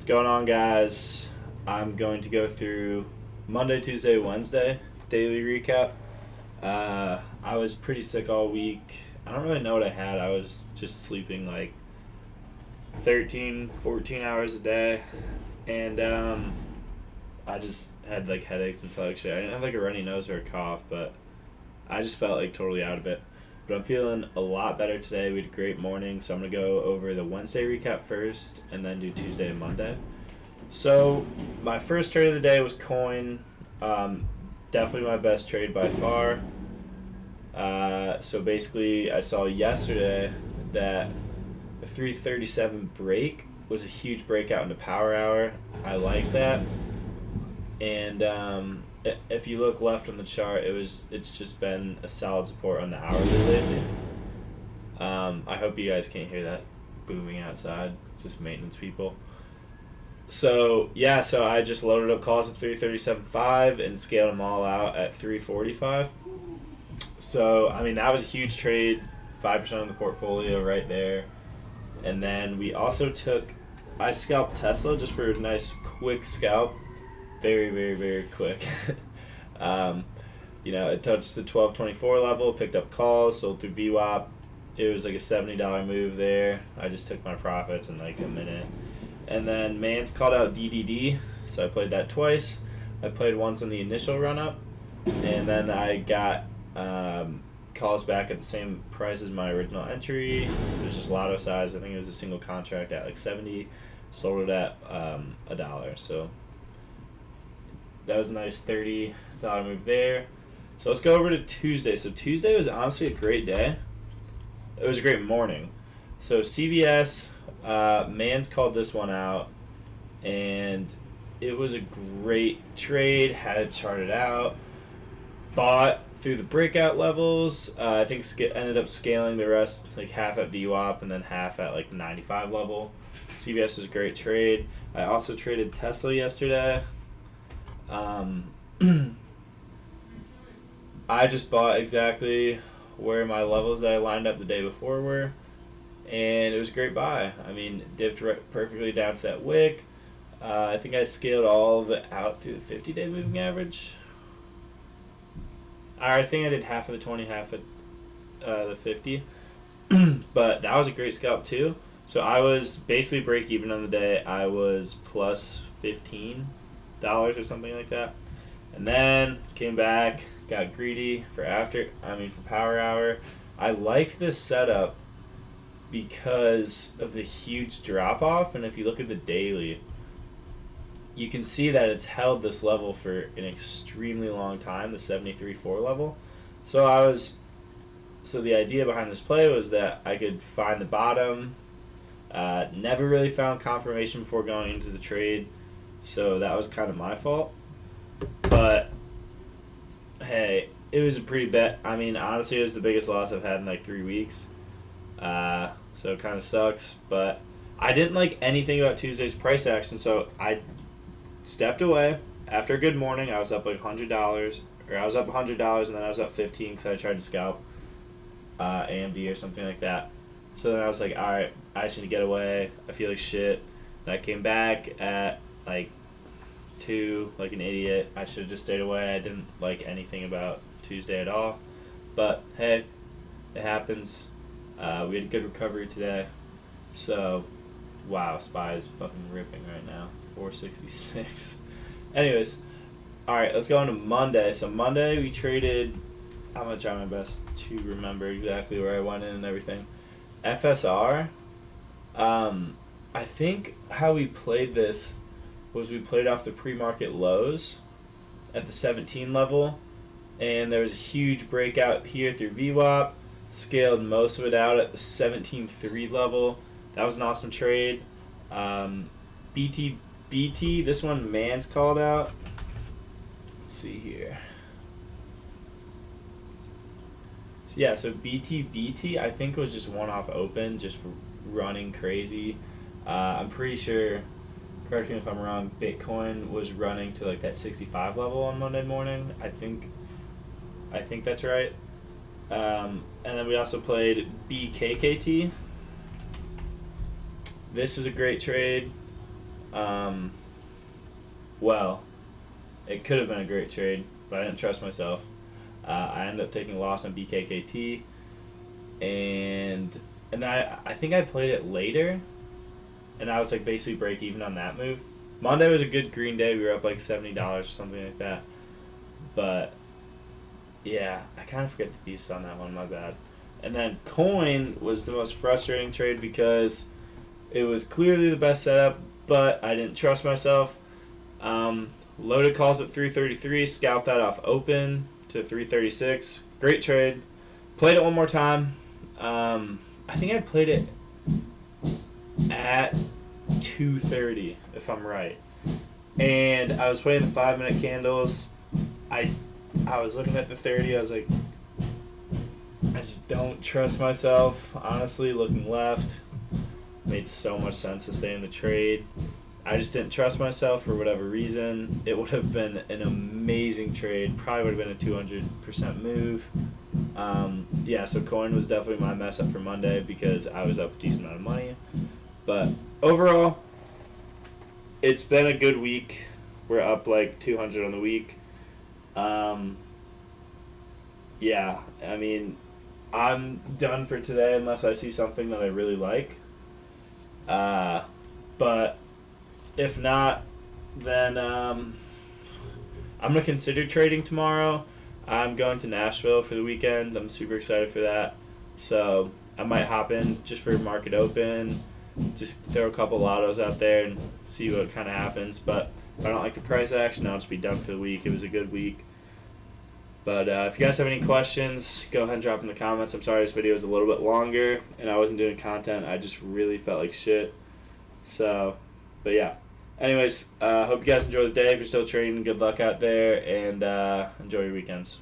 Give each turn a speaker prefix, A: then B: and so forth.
A: What's going on, guys? I'm going to go through Monday, Tuesday, Wednesday daily recap. I was pretty sick all week. I don't really know what I had. I was just sleeping like 13, 14 hours a day. And I just had like headaches and felt like shit. I didn't have like a runny nose or a cough, but I just felt like totally out of it. But I'm feeling a lot better today. We had a great morning, so I'm going to go over the Wednesday recap first and then do Tuesday and Monday. So my first trade of the day was coin. Definitely my best trade by far. So basically I saw yesterday that the 337 break was a huge breakout into power hour. I like that. And if you look left on the chart, it's just been a solid support on the hourly lately. I hope you guys can't hear that booming outside. It's just maintenance people. So I just loaded up calls at 337.5 and scaled them all out at 345. So I mean that was a huge trade, 5% of the portfolio right there. And then we also I scalped Tesla just for a nice quick scalp. Very, very, very quick. It touched the 1224 level, picked up calls, sold through VWAP. It was like a $70 move there. I just took my profits in like a minute. And then Mans called out DDD, so I played that twice. I played once on the initial run-up, and then I got calls back at the same price as my original entry. It was just lotto size. I think it was a single contract at like 70. Sold it at $1. So that was a nice $30 move there. So let's go over to Tuesday. So Tuesday was honestly a great day. It was a great morning. So CVS, Mans called this one out, and it was a great trade. Had it charted out. Bought through the breakout levels. I think ended up scaling the rest, like half at VWAP and then half at like 95 level. CVS was a great trade. I also traded Tesla yesterday. I just bought exactly where my levels that I lined up the day before were, and it was a great buy. I mean, dipped perfectly down to that wick. I think I scaled all of it out through the 50-day moving average. I think I did half of the 20, half of the 50. But that was a great scalp too. So I was basically break even on the day. I was plus $15 or something like that. And then came back, got greedy for power hour. I liked this setup because of the huge drop off, and if you look at the daily, you can see that it's held this level for an extremely long time, the 73.4 level. So the idea behind this play was that I could find the bottom. Never really found confirmation before going into the trade, so that was kind of my fault. But hey, it was a pretty bet. I mean, honestly, it was the biggest loss I've had in like 3 weeks. So it kind of sucks. But I didn't like anything about Tuesday's price action, so I stepped away. After a good morning, I was up like $100, or I was up $100, and then I was up $15 because I tried to scalp AMD or something like that. So then I was like, all right, I just need to get away. I feel like shit. And I came back at like 2, like an idiot. I should have just stayed away. I didn't like anything about Tuesday at all. But hey, it happens. We had a good recovery today. So, wow, SPY is fucking ripping right now. 466. Anyways, all right, let's go on to Monday. So Monday we traded. I'm gonna try my best to remember exactly where I went in and everything. FSR. I think how we played this was we played off the pre-market lows at the 17 level, and there was a huge breakout here through VWAP. Scaled most of it out at the 17.3 level. That was an awesome trade. BT, this one Mans called out. Let's see here. So BT, I think it was just one-off open, just running crazy. I'm pretty sure, correct me if I'm wrong, Bitcoin was running to like that 65 level on Monday morning. I think that's right. And then we also played BKKT. This was a great trade. Um, well, it could have been a great trade, but I didn't trust myself. I ended up taking a loss on BKKT, and I think I played it later, and I was like basically break even on that move. Monday was a good green day. We were up like $70 or something like that. But yeah, I kind of forget the thesis on that one. My bad. And then coin was the most frustrating trade because it was clearly the best setup, but I didn't trust myself. Loaded calls at 333, scalped that off open to 336. Great trade. Played it one more time. I think I played it at 2:30, if I'm right. And I was playing the 5-minute candles. I was looking at the 30. I was like, I just don't trust myself. Honestly, looking left made so much sense to stay in the trade. I just didn't trust myself for whatever reason. It would have been an amazing trade. Probably would have been a 200% move. Yeah, so coin was definitely my mess up for Monday because I was up a decent amount of money. But overall, it's been a good week. We're up like 200 on the week. Yeah, I mean, I'm done for today unless I see something that I really like. But if not, then I'm going to consider trading tomorrow. I'm going to Nashville for the weekend. I'm super excited for that. So I might hop in just for market open, just throw a couple lottos out there and see what kind of happens. But if I don't like the price action, I'll just be done for the week. It was a good week. But if you guys have any questions, go ahead and drop in the comments. I'm sorry this video was a little bit longer and I wasn't doing content. I just really felt like shit. So, but yeah. Anyways, hope you guys enjoy the day. If you're still trading, good luck out there, and enjoy your weekends.